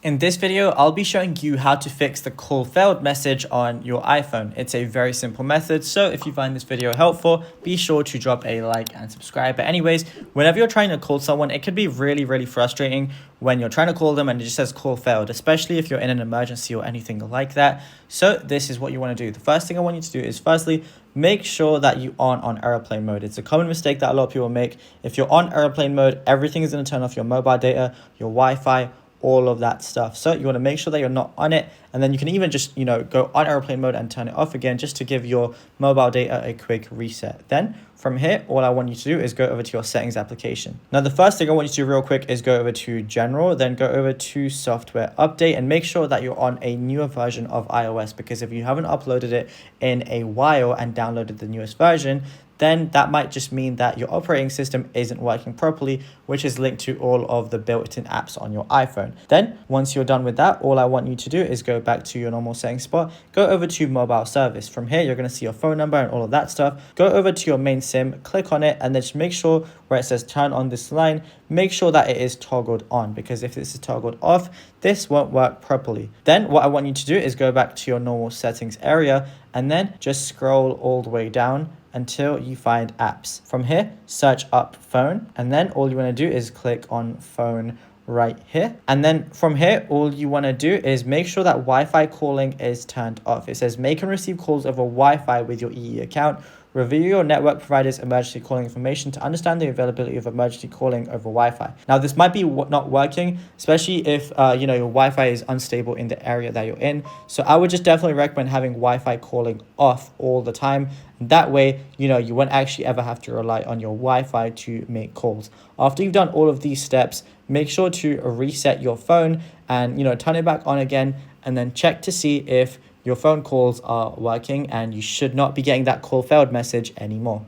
In this video, I'll be showing you how to fix the call failed message on your iPhone. It's a very simple method, so if you find this video helpful, be sure to drop a like and subscribe. But anyways, whenever you're trying to call someone, it can be really frustrating when you're trying to call them and it just says call failed, especially if you're in an emergency or anything like that. So this is what you want to do. The first thing I want you to do is firstly, make sure that you aren't on airplane mode. It's a common mistake that a lot of people make. If you're on airplane mode, everything is going to turn off: your mobile data, your Wi-Fi, all of that stuff. So you want to make sure that you're not on it, and then you can even just go on airplane mode and turn it off again, just to give your mobile data a quick reset. Then from here, all I want you to do is go over to your settings application. Now the first thing I want you to do real quick is go over to general, then go over to software update, and make sure that you're on a newer version of iOS, because if you haven't uploaded it in a while and downloaded the newest version, then that might just mean that your operating system isn't working properly, which is linked to all of the built-in apps on your iPhone. Then once you're done with that, all I want you to do is go back to your normal settings spot, go over to mobile service. From here, you're going to see your phone number and all of that stuff. Go over to your main SIM, click on it, and then just make sure where it says turn on this line, make sure that it is toggled on, because if this is toggled off, this won't work properly. Then what I want you to do is go back to your normal settings area and then just scroll all the way down until you find apps. From here, search up phone, and then all you want to do is click on phone right here. And then from here, all you want to do is make sure that Wi-Fi calling is turned off. It says make and receive calls over Wi-Fi with your EE account. Review your network provider's emergency calling information to understand the availability of emergency calling over Wi-Fi. Now, this might be not working, especially if your Wi-Fi is unstable in the area that you're in. So I would just definitely recommend having Wi-Fi calling off all the time. That way, you won't actually ever have to rely on your Wi-Fi to make calls. After you've done all of these steps, make sure to reset your phone and turn it back on again, and then check to see if your phone calls are working, and you should not be getting that call failed message anymore.